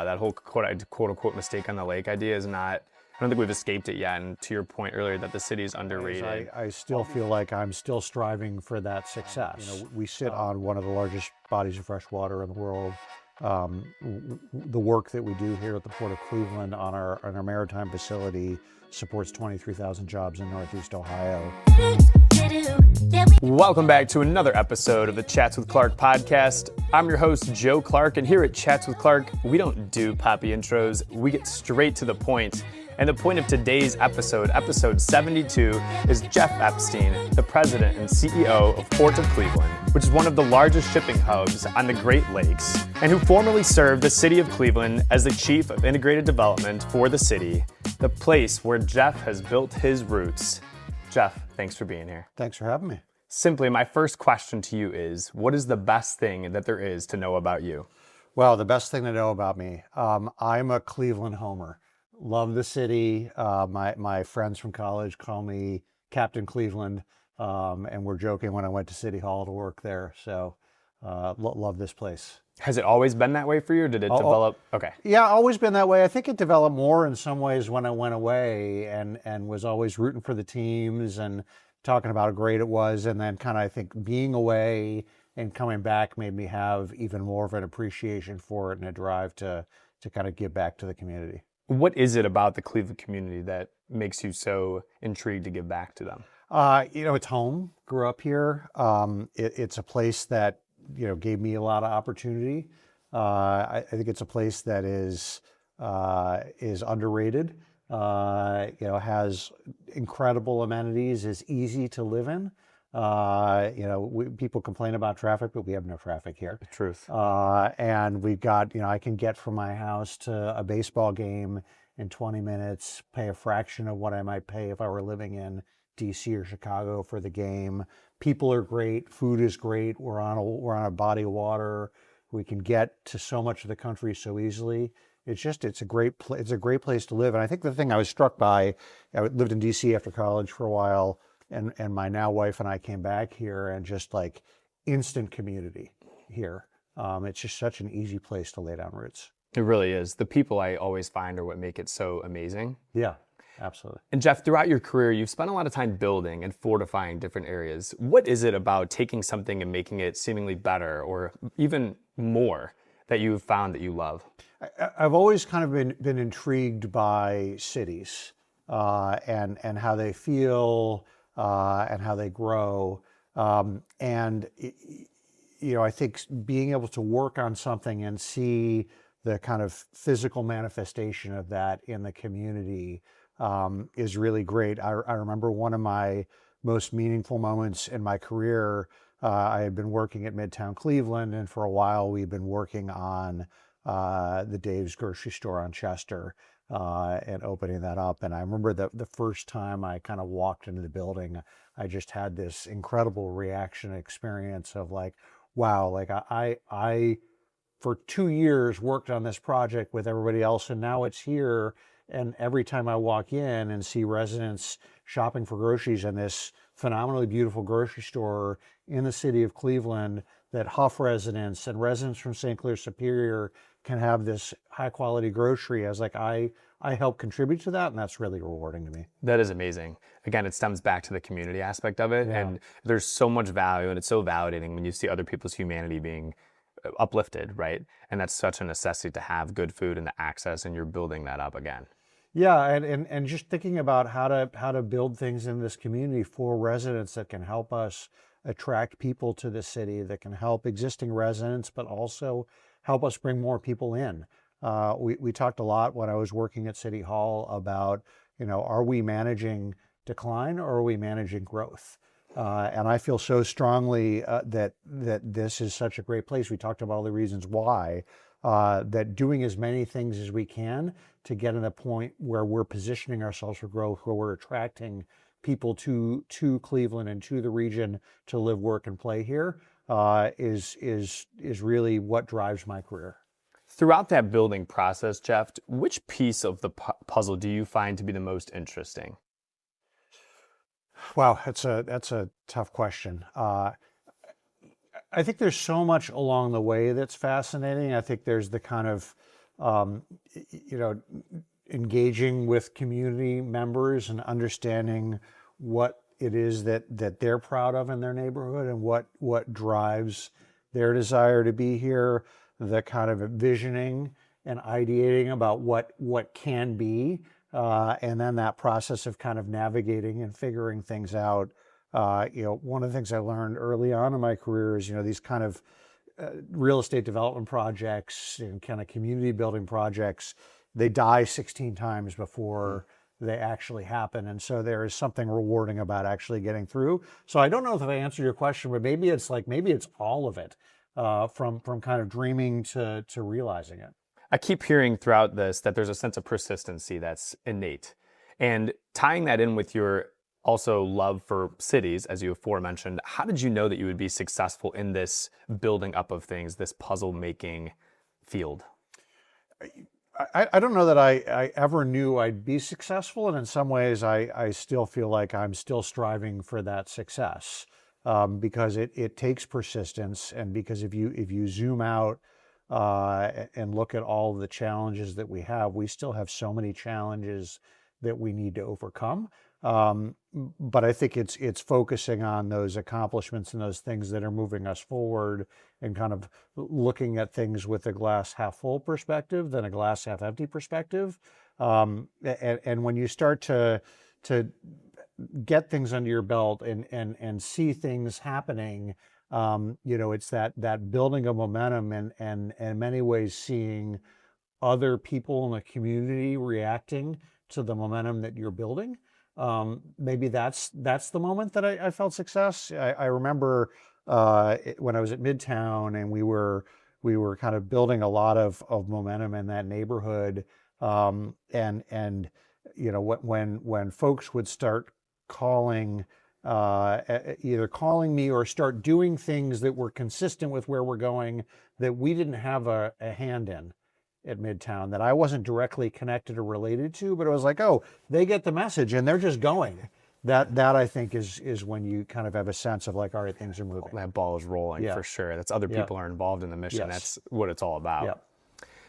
That whole quote unquote mistake on the lake idea is not, I don't think we've escaped it yet. And to your point earlier that the city is underrated. I still feel like I'm still striving for that success. We sit on one of the largest bodies of fresh water in the world. The work that we do here at the Port of Cleveland on our maritime facility supports 23,000 jobs in Northeast Ohio. Welcome back to another episode of the Chats with Clark podcast. I'm your host, Joe Clark, and here at Chats with Clark, we don't do poppy intros. We get straight to the point. And the point of today's episode, episode 72, is Jeff Epstein, the president and CEO of Port of Cleveland, which is one of the largest shipping hubs on the Great Lakes, and who formerly served the city of Cleveland as the chief of integrated development for the city, the place where Jeff has built his roots. Jeff, thanks for being here. Thanks for having me. Simply, my first question to you is, what is the best thing that there is to know about you? Well, the best thing to know about me, I'm a Cleveland homer. Love the city. My friends from college call me Captain Cleveland, and we're joking when I went to City Hall to work there. So love this place. Has it always been that way for you, or did it develop? Okay. Yeah, always been that way. I think it developed more in some ways when I went away and was always rooting for the teams and talking about how great it was. And then kind of, I think, being away and coming back made me have even more of an appreciation for it and a drive to kind of give back to the community. What is it about the Cleveland community that makes you so intrigued to give back to them? It's home. Grew up here. It's a place that, gave me a lot of opportunity. I think it's a place that is underrated. Has incredible amenities, is easy to live in. People complain about traffic, but we have no traffic here. The truth. And we've got, I can get from my house to a baseball game in 20 minutes, pay a fraction of what I might pay if I were living in DC or Chicago for the game. People are great. Food is great. We're on a body of water. We can get to so much of the country so easily. It's a great place to live. And I think the thing I was struck by, I lived in DC after college for a while, and my now wife and I came back here, and just like instant community here. It's just such an easy place to lay down roots. It really is. The people I always find are what make it so amazing. Yeah, absolutely. And Jeff, throughout your career, you've spent a lot of time building and fortifying different areas. What is it about taking something and making it seemingly better or even more that you've found that you love? I've always kind of been intrigued by cities and how they feel and how they grow. I think being able to work on something and see the kind of physical manifestation of that in the community is really great. I remember one of my most meaningful moments in my career. I had been working at Midtown Cleveland, and for a while we've been working on the Dave's grocery store on Chester and opening that up. And I remember the first time I kind of walked into the building, I just had this incredible reaction experience of like, wow, like I for 2 years worked on this project with everybody else, and now it's here. And every time I walk in and see residents shopping for groceries in this phenomenally beautiful grocery store in the city of Cleveland, that Huff residents and residents from St. Clair Superior can have this high quality grocery, I was like, I help contribute to that, and that's really rewarding to me. That is amazing. Again, it stems back to the community aspect of it, Yeah. and there's so much value, and it's so validating when you see other people's humanity being uplifted, right? And that's such a necessity to have good food and the access, and you're building that up again. Yeah, and just thinking about how to build things in this community for residents that can help us attract people to the city, that can help existing residents, but also help us bring more people in. We talked a lot when I was working at City Hall about, are we managing decline or are we managing growth? And I feel so strongly that this is such a great place. We talked about all the reasons why, that doing as many things as we can to get to the point where we're positioning ourselves for growth, where we're attracting people to Cleveland and to the region to live, work, and play here, is really what drives my career. Throughout that building process, Jeff, which piece of the puzzle do you find to be the most interesting? Wow, that's a tough question. I think there's so much along the way that's fascinating. I think there's the kind of um, you know, engaging with community members and understanding what it is that they're proud of in their neighborhood and what drives their desire to be here, the kind of visioning and ideating about what can be, and then that process of kind of navigating and figuring things out. One of the things I learned early on in my career is, these kind of real estate development projects and kind of community building projects, they die 16 times before they actually happen. And so there is something rewarding about actually getting through. So I don't know if I answered your question, but maybe it's all of it, from kind of dreaming to realizing it. I keep hearing throughout this that there's a sense of persistency that's innate. And tying that in with your also love for cities, as you aforementioned, how did you know that you would be successful in this building up of things, this puzzle making field? I don't know that I ever knew I'd be successful, and in some ways I still feel like I'm still striving for that success, because it takes persistence, and because if you zoom out and look at all of the challenges that we have, we still have so many challenges that we need to overcome. But I think it's focusing on those accomplishments and those things that are moving us forward, and kind of looking at things with a glass half full perspective than a glass half empty perspective. And when you start to get things under your belt and see things happening, it's that building of momentum, and in many ways seeing other people in the community reacting to the momentum that you're building. Maybe that's the moment that I felt success. I remember when I was at Midtown, and we were kind of building a lot of momentum in that neighborhood. And when folks would start calling, either calling me or start doing things that were consistent with where we're going, that we didn't have a hand in at Midtown, that I wasn't directly connected or related to, but it was like, oh, they get the message and they're just going. That I think is when you kind of have a sense of like, all right, things are moving. That ball is rolling, for sure. That's other people are involved in the mission. Yes. That's what it's all about. Yep.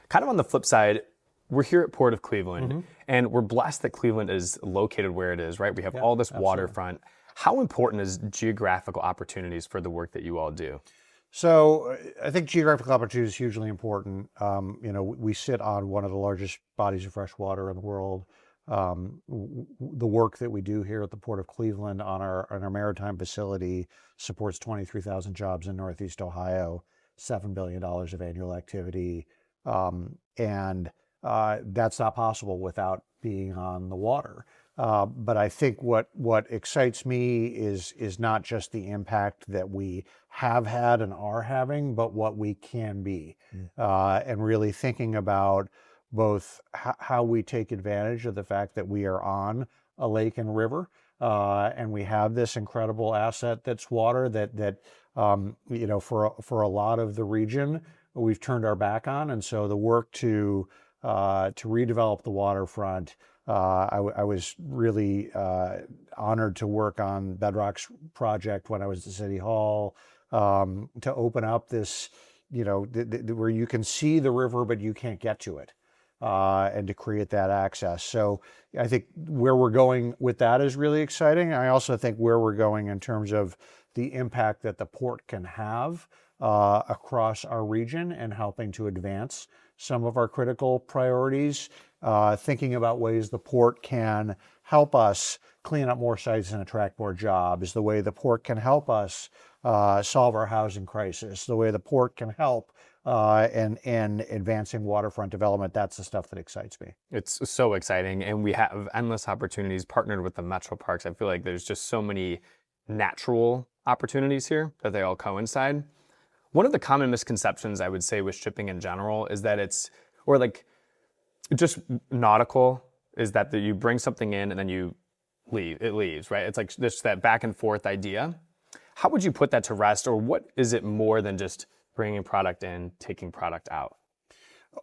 Kind of on the flip side, we're here at Port of Cleveland, and we're blessed that Cleveland is located where it is, right? We have all this waterfront. How important is geographical opportunities for the work that you all do? So I think geographical opportunity is hugely important. We sit on one of the largest bodies of fresh water in the world. The work that we do here at the Port of Cleveland on our maritime facility supports 23,000 jobs in Northeast Ohio, $7 billion of annual activity. And that's not possible without being on the water. But I think what excites me is not just the impact that we have had and are having, but what we can be, and really thinking about both how we take advantage of the fact that we are on a lake and river, and we have this incredible asset that's water that for a lot of the region we've turned our back on, and so the work to redevelop the waterfront. I was really honored to work on Bedrock's project when I was at City Hall, to open up this, where you can see the river but you can't get to it, and to create that access. So I think where we're going with that is really exciting. I also think where we're going in terms of the impact that the port can have across our region and helping to advance some of our critical priorities, thinking about ways the port can help us clean up more sites and attract more jobs, the way the port can help us solve our housing crisis, the way the port can help in advancing waterfront development. That's the stuff that excites me. It's so exciting, and we have endless opportunities partnered with the metro parks. I feel like there's just so many natural opportunities here that they all coincide. One of the common misconceptions I would say with shipping in general is that just nautical, is that you bring something in and then you leave, it leaves, right? It's like this, that back and forth idea. How would you put that to rest, or what is it more than just bringing product in, taking product out?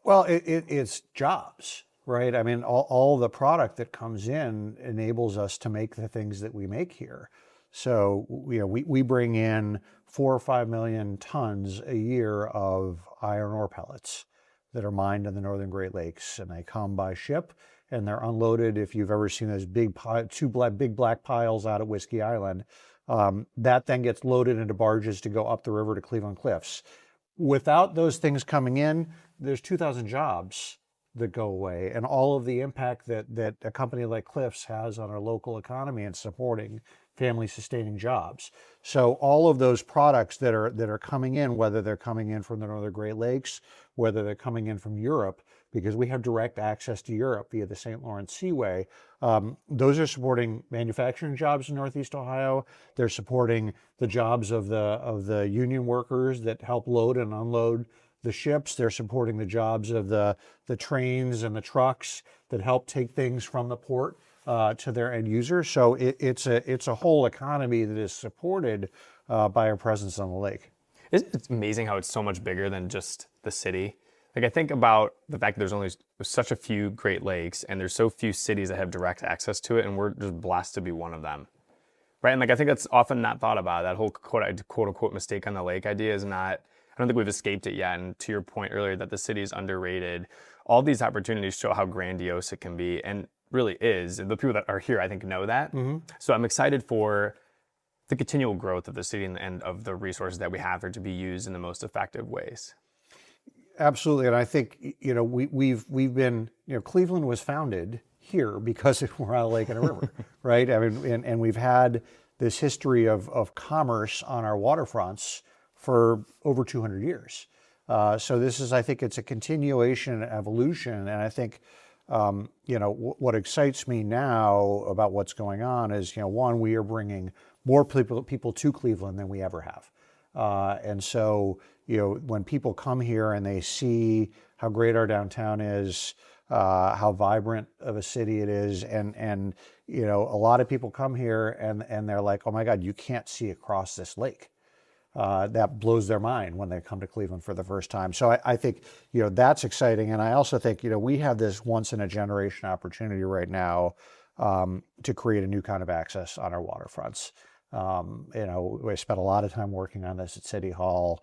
Well, it's jobs, right? I mean, all the product that comes in enables us to make the things that we make here. So, we bring in 4 or 5 million tons a year of iron ore pellets. that are mined in the Northern Great Lakes, and they come by ship and they're unloaded. If you've ever seen those big big black piles out at Whiskey Island, that then gets loaded into barges to go up the river to Cleveland Cliffs. Without those things coming in, there's 2,000 jobs that go away, and all of the impact that a company like Cliffs has on our local economy and supporting family sustaining jobs. So all of those products that are coming in, whether they're coming in from the Northern Great Lakes, whether they're coming in from Europe, because we have direct access to Europe via the St. Lawrence Seaway, those are supporting manufacturing jobs in Northeast Ohio. They're supporting the jobs of the union workers that help load and unload the ships. They're supporting the jobs of the trains and the trucks that help take things from the port to their end users. So it's a whole economy that is supported by our presence on the lake. It's amazing how it's so much bigger than just the city. Like, I think about the fact that there's only such a few Great Lakes and there's so few cities that have direct access to it, and we're just blessed to be one of them. Right? And like, I think that's often not thought about. That whole quote unquote mistake on the lake idea is not, I don't think we've escaped it yet. And to your point earlier that the city is underrated, all these opportunities show how grandiose it can be, and really is. And the people that are here, I think, know that. Mm-hmm. So I'm excited for the continual growth of the city and of the resources that we have there to be used in the most effective ways. Absolutely, and I think we've been, Cleveland was founded here because we're on a lake and a river, right? I mean, and we've had this history of commerce on our waterfronts for over 200 years. So this is, I think, it's a continuation and evolution, and I think what excites me now about what's going on is, one, we are bringing more people to Cleveland than we ever have, and so. When people come here and they see how great our downtown is, how vibrant of a city it is, and a lot of people come here and they're like, oh my God, you can't see across this lake. That blows their mind when they come to Cleveland for the first time. So I think, that's exciting. And I also think, we have this once in a generation opportunity right now to create a new kind of access on our waterfronts. We spent a lot of time working on this at City Hall.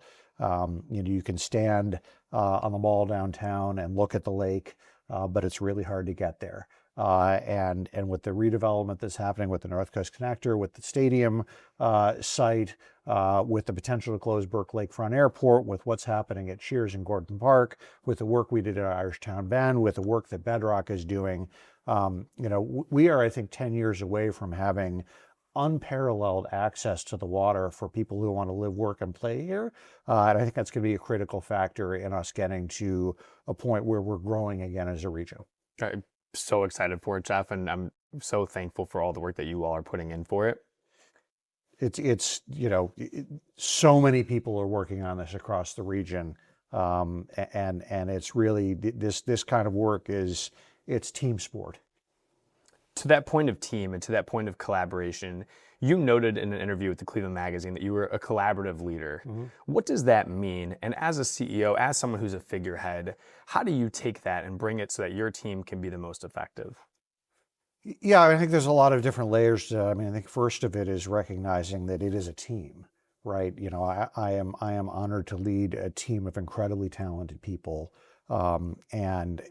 You can stand on the mall downtown and look at the lake, but it's really hard to get there. And with the redevelopment that's happening with the North Coast Connector, with the stadium site, with the potential to close Burke Lakefront Airport, with what's happening at Shears and Gordon Park, with the work we did at Irishtown Bend, with the work that Bedrock is doing, we are, I think, 10 years away from having unparalleled access to the water for people who want to live, work, and play here. And I think that's going to be a critical factor in us getting to a point where we're growing again as a region. I'm so excited for it, Jeff, and I'm so thankful for all the work that you all are putting in for it. So many people are working on this across the region, and it's really this kind of work it's team sport. To that point of team and to that point of collaboration, you noted in an interview with the Cleveland Magazine that you were a collaborative leader. Mm-hmm. What does that mean? And as a CEO, as someone who's a figurehead, how do you take that and bring it so that your team can be the most effective? Yeah, I think there's a lot of different layers to that. I mean, I think first of it is recognizing that it is a team, right? I am honored to lead a team of incredibly talented people, and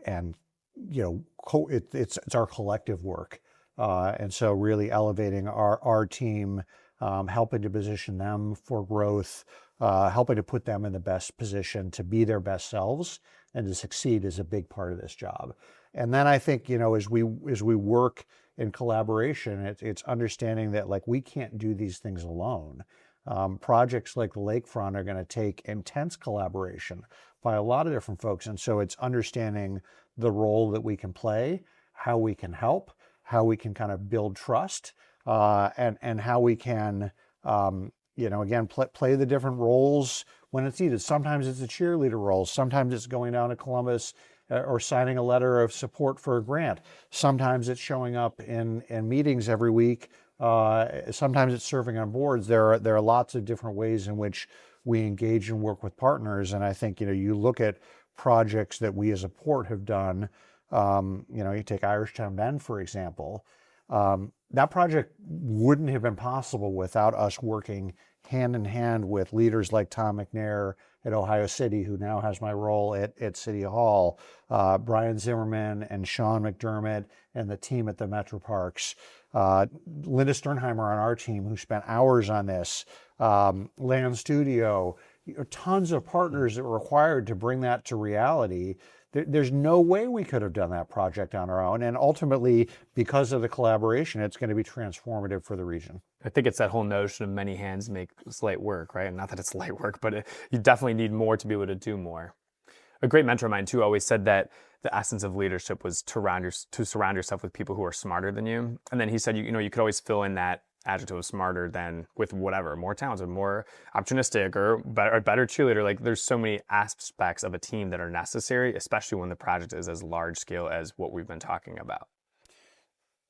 it's our collective work, and so really elevating our team, helping to position them for growth, helping to put them in the best position to be their best selves and to succeed is a big part of this job. And then I think as we work in collaboration, it's understanding that we can't do these things alone. Projects like the Lakefront are going to take intense collaboration by a lot of different folks, and so it's understanding the role that we can play, how we can help, how we can kind of build trust, and how we can, again, play the different roles when it's needed. Sometimes it's a cheerleader role. Sometimes it's going down to Columbus or signing a letter of support for a grant. Sometimes it's showing up in meetings every week. Sometimes it's serving on boards. There are lots of different ways in which we engage and work with partners. And I think, you look at projects that we as a port have done, you take Irishtown Bend, for example. That project wouldn't have been possible without us working hand in hand with leaders like Tom McNair at Ohio City, who now has my role at City Hall, Brian Zimmerman and Sean McDermott and the team at the Metro Parks, Linda Sternheimer on our team, who spent hours on this, Land Studio, tons of partners that were required to bring that to reality. There's no way we could have done that project on our own. And ultimately, because of the collaboration, it's going to be transformative for the region. I think it's that whole notion of many hands make light work, right? Not that it's light work, but you definitely need more to be able to do more. A great mentor of mine too always said that the essence of leadership was to surround yourself with people who are smarter than you. And then he said, you could always fill in that adjective of smarter than with whatever, more talented, more opportunistic, or better cheerleader. Like there's so many aspects of a team that are necessary, especially when the project is as large scale as what we've been talking about.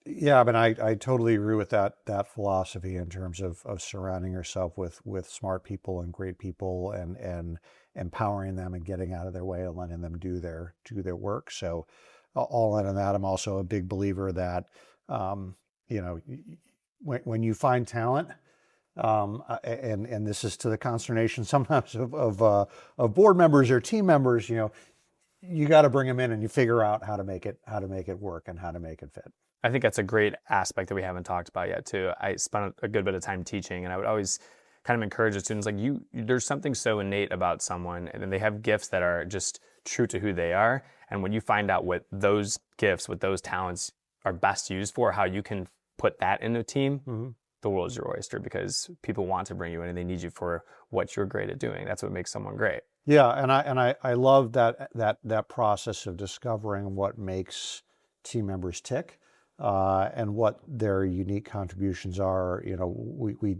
Yeah, but I totally agree with that philosophy in terms of surrounding yourself with smart people and great people and empowering them and getting out of their way and letting them do their work. So all in on that, I'm also a big believer that when you find talent, and this is to the consternation sometimes of board members or team members, you got to bring them in and you figure out how to make it work and how to make it fit. I think that's a great aspect that we haven't talked about yet too. I spent a good bit of time teaching, and I would always kind of encourage the students, like there's something so innate about someone, and then they have gifts that are just true to who they are. And when you find out what those gifts, what those talents are best used for, how you can put that in a team, mm-hmm. the world is your oyster, because people want to bring you in and they need you for what you're great at doing. That's what makes someone great. Yeah, and I love that process of discovering what makes team members tick. And what their unique contributions are. We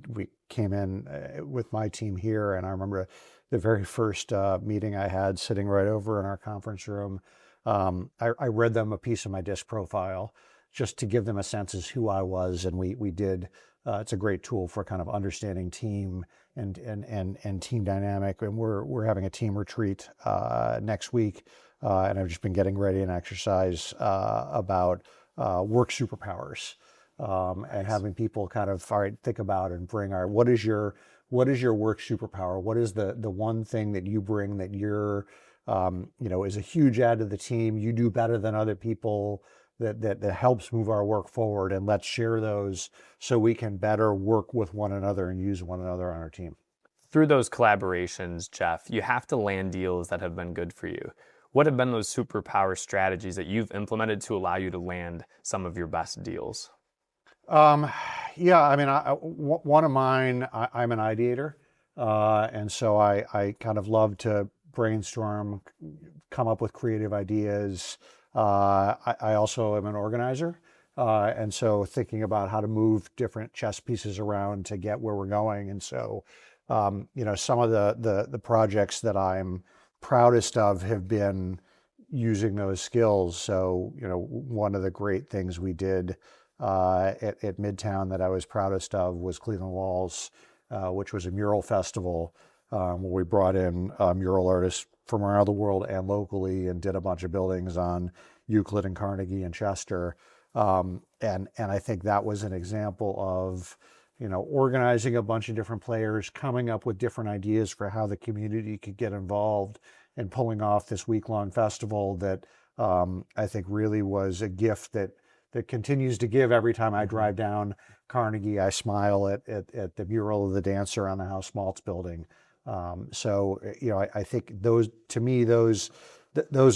came in with my team here, and I remember the very first meeting I had sitting right over in our conference room. I read them a piece of my disc profile just to give them a sense as who I was, and we did. It's a great tool for kind of understanding team and team dynamic. And we're having a team retreat next week, and I've just been getting ready and exercise about work superpowers, and having people kind of think about and bring what is your work superpower? What is the one thing that you bring that you're is a huge add to the team? You do better than other people that helps move our work forward, and let's share those so we can better work with one another and use one another on our team. Through those collaborations, Jeff, you have to land deals that have been good for you. What have been those superpower strategies that you've implemented to allow you to land some of your best deals? Yeah, I mean, one of mine, I'm an ideator. And so I kind of love to brainstorm, come up with creative ideas. I also am an organizer. And so thinking about how to move different chess pieces around to get where we're going. And so, some of the projects that I'm proudest of have been using those skills. So, one of the great things we did at Midtown that I was proudest of was Cleveland Walls, which was a mural festival where we brought in mural artists from around the world and locally and did a bunch of buildings on Euclid and Carnegie and Chester. And I think that was an example of organizing a bunch of different players, coming up with different ideas for how the community could get involved, and pulling off this week-long festival that I think really was a gift that continues to give. Every time I drive down Carnegie, I smile at the mural of the dancer on the House Maltz building. So I think those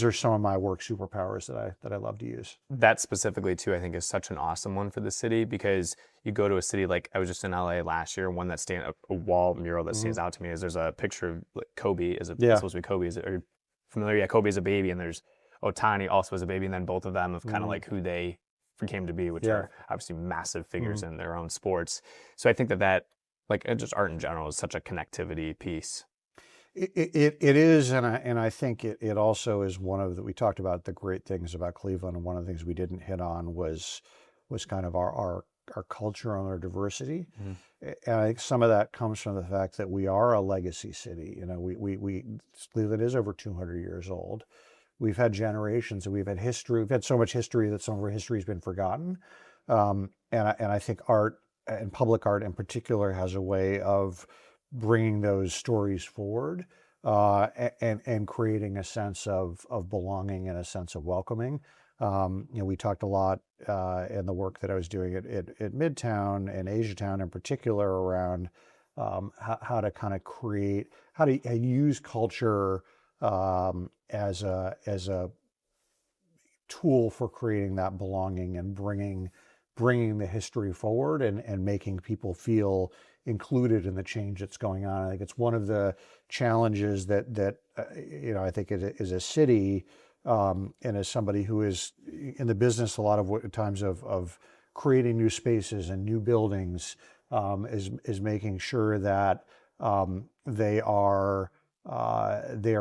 are some of my work superpowers that I love to use. That specifically too, I think, is such an awesome one for the city, because you go to a city like, I was just in LA last year, one that a wall mural that stands out to me is there's a picture of Kobe. It's supposed to be Kobe? Are you familiar? Yeah, Kobe is a baby, and there's Otani also as a baby, and then both of them of kind of like who they came to be, which are obviously massive figures in their own sports. So I think that like just art in general is such a connectivity piece. It is, and I think it also is one of we talked about the great things about Cleveland, and one of the things we didn't hit on was kind of our culture and our diversity. Mm-hmm. And I think some of that comes from the fact that we are a legacy city. Cleveland is over 200 years old. We've had generations, and we've had history. We've had so much history that some of our history has been forgotten. And I think art and public art in particular has a way of bringing those stories forward, and creating a sense of belonging and a sense of welcoming. We talked a lot in the work that I was doing at Midtown and Asiatown in particular around how to kind of create, how to use culture as a tool for creating that belonging and bringing the history forward and making people feel included in the change that's going on. I think it's one of the challenges that I think as a city, and as somebody who is in the business a lot of times of creating new spaces and new buildings, is making sure that they are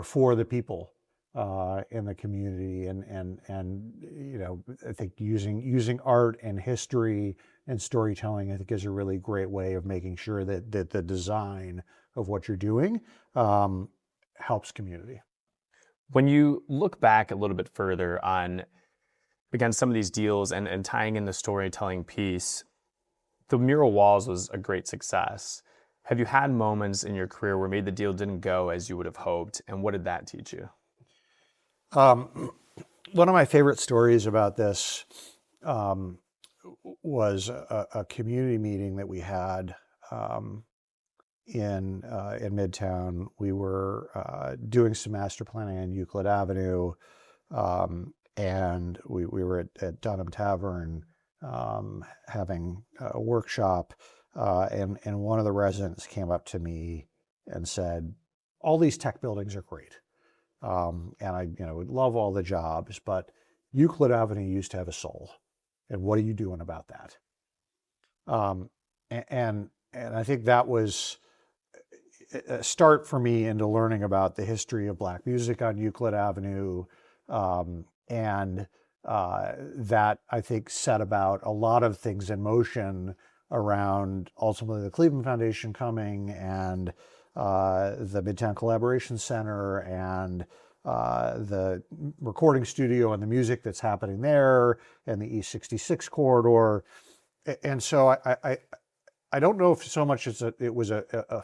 for the people in the community, and I think using art and history and storytelling, I think, is a really great way of making sure that the design of what you're doing helps community. When you look back a little bit further on, again, some of these deals and tying in the storytelling piece, the mural walls was a great success. Have you had moments in your career where maybe the deal didn't go as you would have hoped, and what did that teach you? One of my favorite stories about this was a community meeting that we had in Midtown. We were doing some master planning on Euclid Avenue, and we were at Dunham Tavern having a workshop, and one of the residents came up to me and said, "All these tech buildings are great. And I, would love all the jobs, but Euclid Avenue used to have a soul. And what are you doing about that?" And I think that was a start for me into learning about the history of Black music on Euclid Avenue, and that, I think, set about a lot of things in motion around ultimately the Cleveland Foundation coming, and the Midtown Collaboration Center, and the recording studio and the music that's happening there, and the East 66 corridor. And so I don't know if so much it was a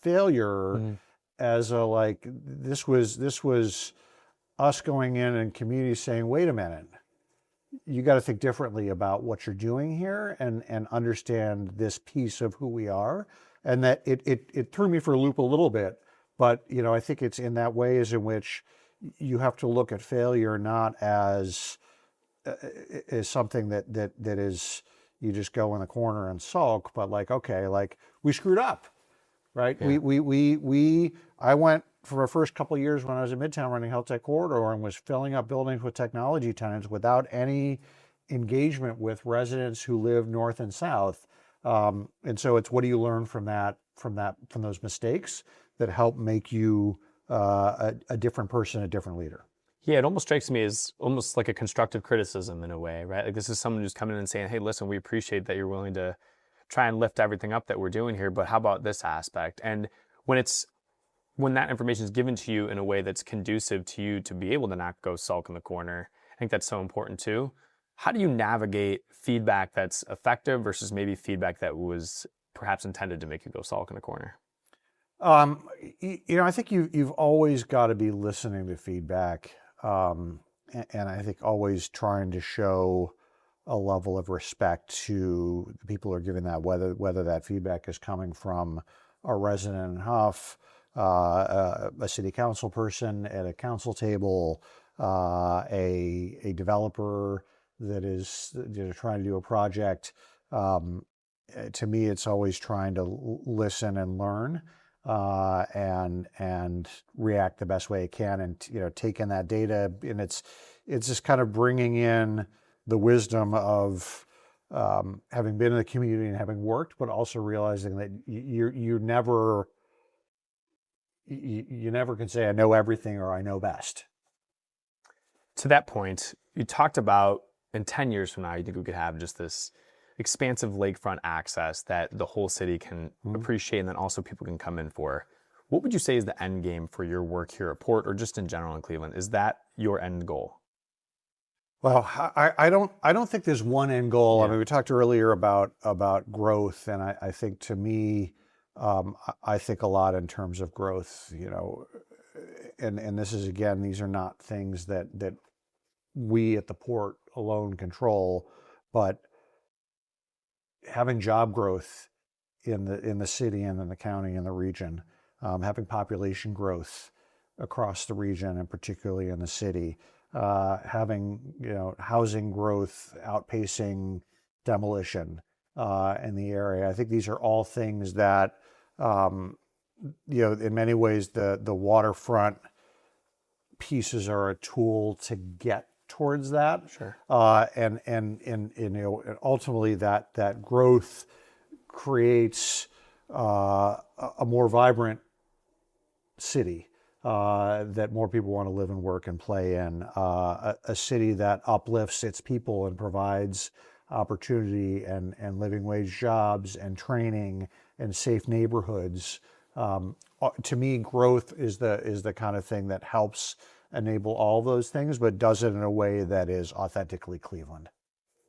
failure as this was us going in and community saying, wait a minute, you got to think differently about what you're doing here, and understand this piece of who we are. And that it threw me for a loop a little bit, but I think it's in that ways in which you have to look at failure not as something that is, you just go in the corner and sulk, but okay, we screwed up, right? Yeah. I went for the first couple of years when I was in Midtown running Health Tech Corridor, and was filling up buildings with technology tenants without any engagement with residents who live north and south. And so it's, what do you learn from those mistakes that help make you a different person, a different leader? Yeah, it almost strikes me as almost like a constructive criticism in a way, right? Like, this is someone who's coming in and saying, hey, listen, we appreciate that you're willing to try and lift everything up that we're doing here, but how about this aspect? And when that information is given to you in a way that's conducive to you to be able to not go sulk in the corner, I think that's so important too. How do you navigate feedback that's effective versus maybe feedback that was perhaps intended to make you go sulk in the corner? I think you've always got to be listening to feedback, and I think always trying to show a level of respect to the people who are giving that, whether that feedback is coming from a resident in Huff, a city council person at a council table, a developer that is trying to do a project. To me, it's always trying to listen and learn, and react the best way it can, and take in that data. And it's just kind of bringing in the wisdom of having been in the community and having worked, but also realizing that you never can say I know everything or I know best. To that point, you talked about in 10 years from now, you think we could have just this expansive lakefront access that the whole city can appreciate, and then also people can come in for. What would you say is the end game for your work here at Port, or just in general in Cleveland? Is that your end goal? Well, I don't think there's one end goal. I mean, we talked earlier about growth, and I think to me, I think a lot in terms of growth. And this is, again, these are not things that we at the port alone control, but having job growth in the city and in the county and the region, having population growth across the region and particularly in the city, having housing growth outpacing demolition in the area. I think these are all things that in many ways the waterfront pieces are a tool to get towards that. Sure. And ultimately that growth creates a more vibrant city that more people want to live and work and play in. A city that uplifts its people and provides opportunity and living wage jobs and training and safe neighborhoods. To me, growth is the kind of thing that helps enable all those things, but does it in a way that is authentically Cleveland.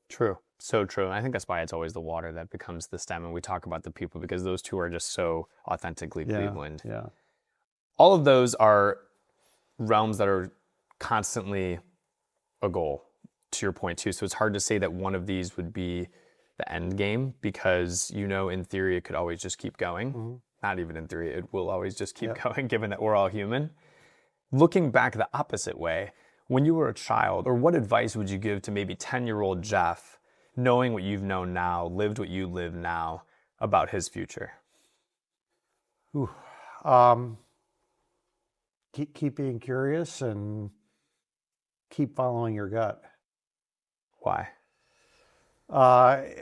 True. So true. And I think that's why it's always the water that becomes the stem. And we talk about the people because those two are just so authentically Cleveland. Yeah. All of those are realms that are constantly a goal, to your point too. So it's hard to say that one of these would be the end game because, in theory, it could always just keep going. Mm-hmm. Not even in theory, it will always just keep going, given that we're all human. Looking back the opposite way, when you were a child, or what advice would you give to maybe 10-year-old Jeff, knowing what you've known now, lived what you live now, about his future? Keep being curious and keep following your gut. Why? I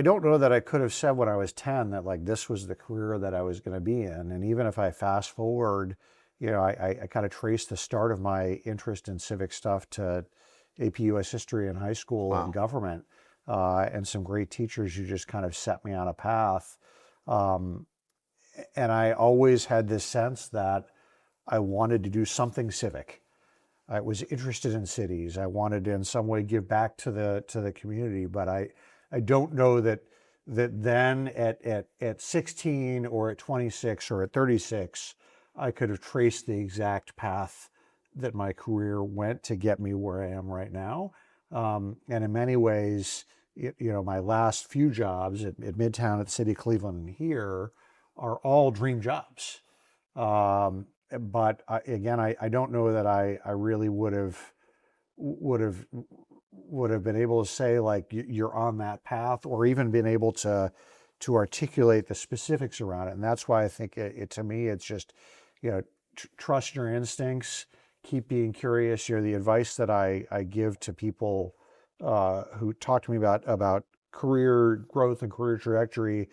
don't know that I could have said when I was 10 that this was the career that I was going to be in. And even if I fast forward, I kind of traced the start of my interest in civic stuff to AP US history in high school and government, and some great teachers who just kind of set me on a path. And I always had this sense that I wanted to do something civic. I was interested in cities. I wanted to in some way give back to the community, but I don't know that then at 16 or at 26 or at 36, I could have traced the exact path that my career went to get me where I am right now. And in many ways, my last few jobs at Midtown, at City of Cleveland, and here are all dream jobs. But I don't know that I really would have been able to say you're on that path, or even been able to articulate the specifics around it. And that's why I think to me it's just trust your instincts, keep being curious. The advice that I give to people who talk to me about career growth and career trajectory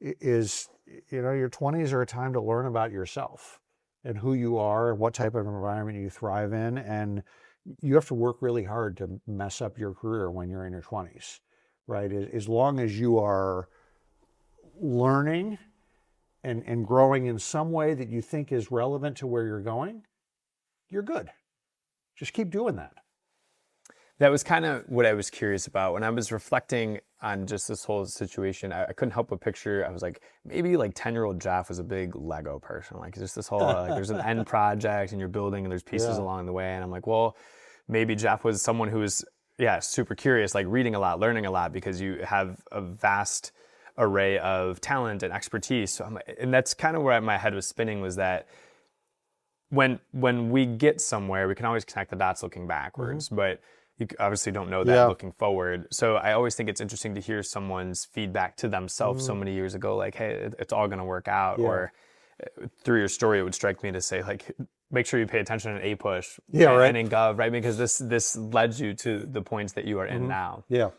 is your 20s are a time to learn about yourself and who you are and what type of environment you thrive in. And you have to work really hard to mess up your career when you're in your 20s, right? As long as you are learning and growing in some way that you think is relevant to where you're going, you're good. Just keep doing that. That was kind of what I was curious about. When I was reflecting on just this whole situation, I couldn't help but picture, I was like, maybe 10-year-old Jeff was a big Lego person. Just this whole, there's an end project and you're building and there's pieces along the way. And I'm like, well, maybe Jeff was someone who was, super curious, reading a lot, learning a lot, because you have a vast array of talent and expertise. So and that's kind of where my head was spinning, was that when we get somewhere, we can always connect the dots looking backwards, but you obviously don't know that looking forward. So I always think it's interesting to hear someone's feedback to themselves so many years ago, hey, it's all going to work out. Or through your story, it would strike me to say, make sure you pay attention in APUSH and in Gov, right? Because this led you to the points that you are in now. Yeah.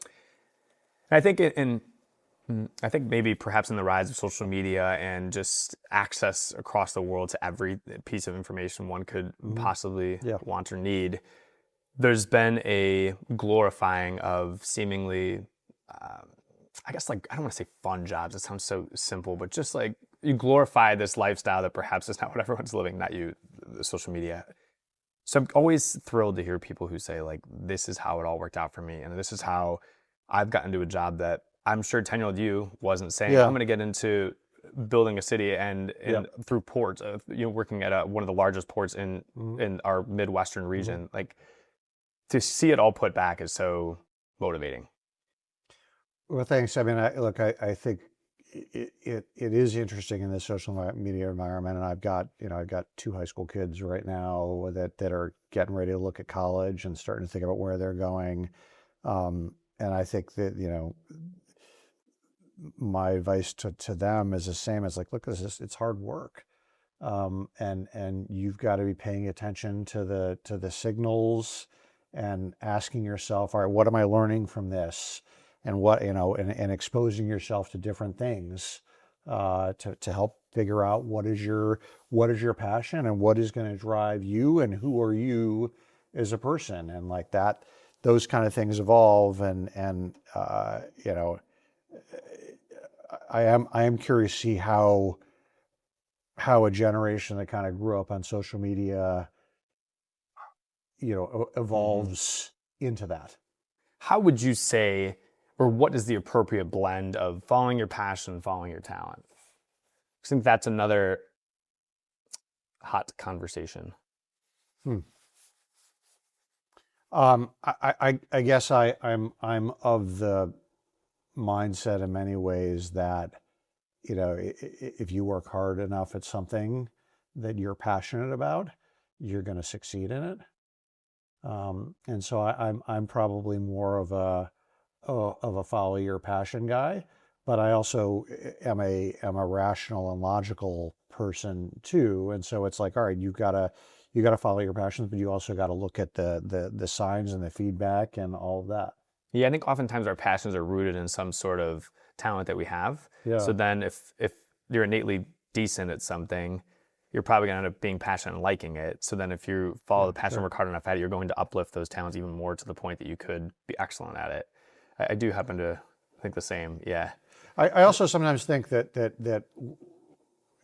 I think I think maybe perhaps in the rise of social media and just access across the world to every piece of information one could possibly want or need, there's been a glorifying of seemingly, I guess I don't want to say fun jobs. It sounds so simple, but just you glorify this lifestyle that perhaps is not what everyone's living, not you, the social media. So I'm always thrilled to hear people who say, like, this is how it all worked out for me, and this is how I've gotten to a job that I'm sure 10-year-old you wasn't saying, I'm going to get into building a city and through ports, working at one of the largest ports in our Midwestern region. Like, to see it all put back is so motivating. Well, thanks. I mean, I think it is interesting in this social media environment, and I've got 2 high school kids right now that are getting ready to look at college and starting to think about where they're going. And I think that, my advice to them is the same as, like, look, it's hard work. And you've got to be paying attention to the signals and asking yourself, all right, what am I learning from this? And what, and exposing yourself to different things to help figure out what is your passion and what is going to drive you and who are you as a person. And like that, those kind of things evolve. And I am curious to see how a generation that kind of grew up on social media, evolves into that. How would you say, or what is the appropriate blend of following your passion and following your talent? I think that's another hot conversation. I guess I'm of the mindset in many ways that, if you work hard enough at something that you're passionate about, you're going to succeed in it. And so I'm probably more of a follow your passion guy, but I also am a rational and logical person too. And so it's like, all right, you gotta follow your passions, but you also got to look at the signs and the feedback and all of that. Yeah, I think oftentimes our passions are rooted in some sort of talent that we have. Yeah. So then if you're innately decent at something, you're probably going to end up being passionate and liking it. So then if you follow the passion, work hard enough at it, you're going to uplift those talents even more to the point that you could be excellent at it. I do happen to think the same. Yeah. I also sometimes think that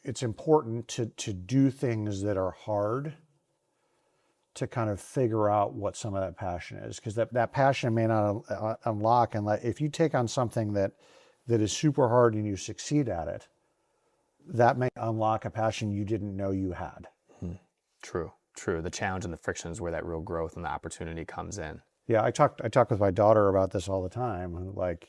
it's important to do things that are hard to kind of figure out what some of that passion is, because that passion may not unlock. And if you take on something that is super hard and you succeed at it, that may unlock a passion you didn't know you had. True. The challenge and the friction is where that real growth and the opportunity comes in. Yeah, I talk with my daughter about this all the time. Like,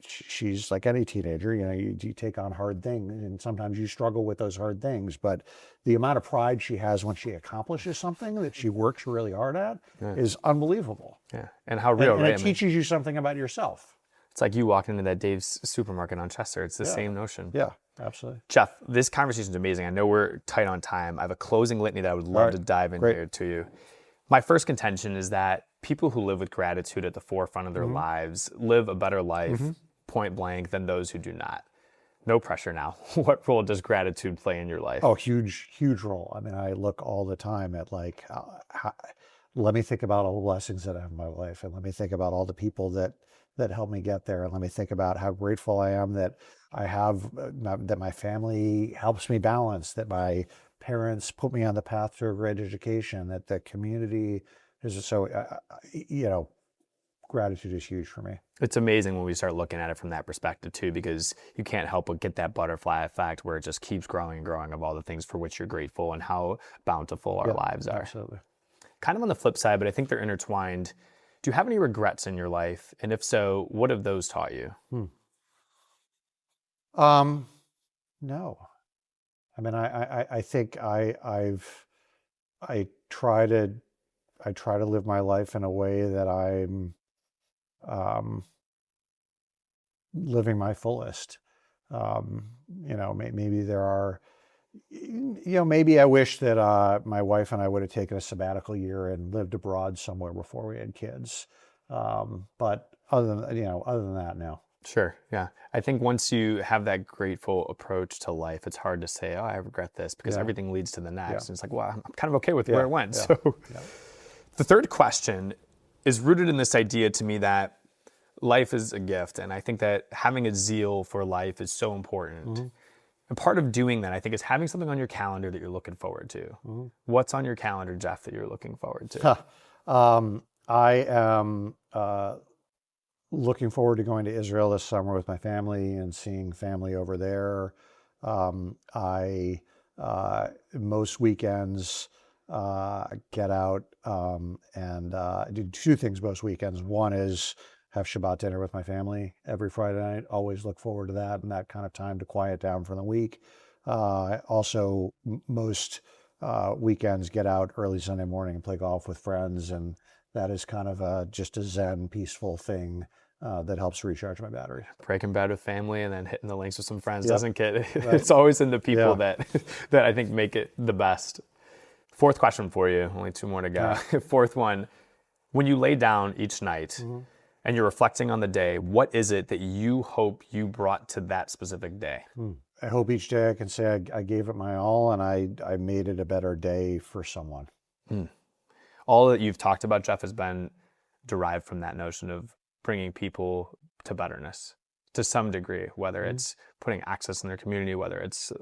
she's like any teenager, you take on hard things, and sometimes you struggle with those hard things. But the amount of pride she has when she accomplishes something that she works really hard at is unbelievable. Yeah, and how real, and right? it teaches you something about yourself. It's like you walking into that Dave's supermarket on Chester. It's the same notion. Yeah, absolutely. Jeff, this conversation is amazing. I know we're tight on time. I have a closing litany that I would love to dive into here to you. My first contention is that people who live with gratitude at the forefront of their lives live a better life, point blank, than those who do not. No pressure now. What role does gratitude play in your life? Oh, huge role. I mean, I look all the time at let me think about all the blessings that I have in my life, and let me think about all the people that helped me get there, and let me think about how grateful I am that I have, that my family helps me balance, that my parents put me on the path to a great education, that the community is so, gratitude is huge for me. It's amazing when we start looking at it from that perspective too, because you can't help but get that butterfly effect where it just keeps growing and growing of all the things for which you're grateful and how bountiful our lives are. Absolutely. Kind of on the flip side, but I think they're intertwined. Do you have any regrets in your life? And if so, what have those taught you? No. I mean, I think I try to live my life in a way that I'm living my fullest. Maybe there are, maybe I wish that my wife and I would have taken a sabbatical year and lived abroad somewhere before we had kids. But other than that, no. Sure. Yeah. I think once you have that grateful approach to life, it's hard to say, oh, I regret this, because everything leads to the next. And it's like, well, I'm kind of okay with where it went. So the third question is rooted in this idea to me that life is a gift. And I think that having a zeal for life is so important. a part of doing that, I think, is having something on your calendar that you're looking forward to. Mm-hmm. What's on your calendar, Jeff, that you're looking forward to? I am looking forward to going to Israel this summer with my family and seeing family over there. I most weekends get out and do two things most weekends. One is have Shabbat dinner with my family every Friday night. Always look forward to that and that kind of time to quiet down for the week. Also, most weekends get out early Sunday morning and play golf with friends, and that is kind of just a zen, peaceful thing that helps recharge my battery. Breaking bed with family and then hitting the links with some friends Yep. doesn't get it. Right. It's always in the people Yeah. that I think make it the best. Fourth question for you, only two more to go. Yeah. Fourth one, when you lay down each night and you're reflecting on the day, what is it that you hope you brought to that specific day? I hope each day I can say I gave it my all and I made it a better day for someone. All that you've talked about, Jeff, has been derived from that notion of bringing people to betterness to some degree, whether it's putting access in their community, whether it's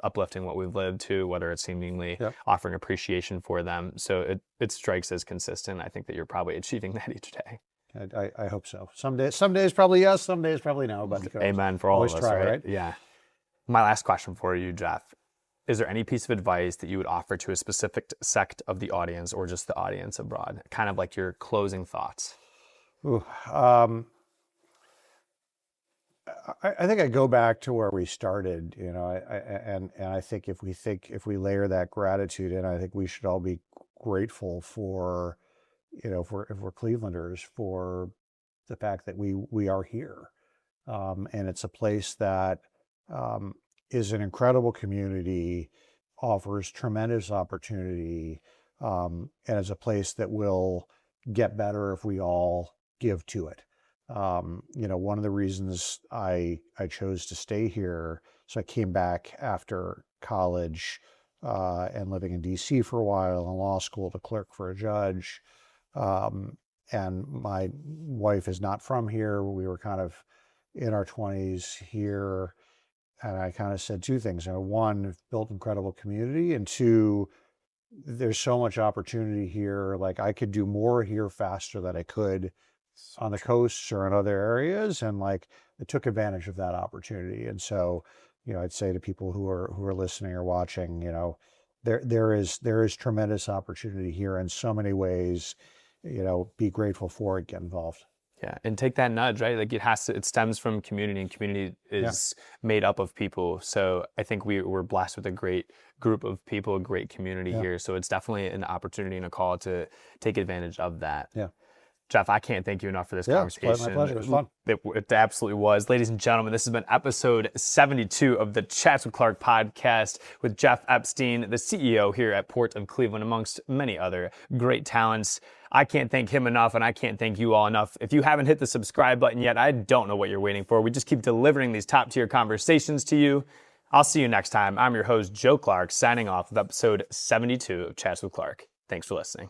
uplifting what we've lived to, whether it's seemingly offering appreciation for them. So it strikes as consistent. I think that you're probably achieving that each day. I hope so. Some days probably yes, some days probably no. But Amen for all of us, try, right? Yeah. My last question for you, Jeff. Is there any piece of advice that you would offer to a specific sect of the audience or just the audience abroad? Kind of like your closing thoughts. Ooh, I think I go back to where we started, and I think if we layer that gratitude in, I think we should all be grateful for, if we're Clevelanders, for the fact that we are here, and it's a place that is an incredible community, offers tremendous opportunity, and is a place that will get better if we all give to it. One of the reasons I chose to stay here, so I came back after college and living in DC for a while in law school to clerk for a judge. And my wife is not from here. We were kind of in our 20s here. And I kind of said two things. One, built incredible community, and two, there's so much opportunity here. Like I could do more here faster than I could on the coasts or in other areas, and like I took advantage of that opportunity. And so, I'd say to people who are listening or watching, there is tremendous opportunity here in so many ways. Be grateful for it, get involved. Yeah, and take that nudge, right? Like it stems from community, and community is made up of people. So I think we're blessed with a great group of people, a great community here. So it's definitely an opportunity and a call to take advantage of that. Yeah. Jeff, I can't thank you enough for this conversation. My pleasure. It was fun. It absolutely was. Ladies and gentlemen, this has been episode 72 of the Chats with Clark podcast with Jeff Epstein, the CEO here at Port of Cleveland, amongst many other great talents. I can't thank him enough, and I can't thank you all enough. If you haven't hit the subscribe button yet, I don't know what you're waiting for. We just keep delivering these top-tier conversations to you. I'll see you next time. I'm your host, Joe Clark, signing off with episode 72 of Chats with Clark. Thanks for listening.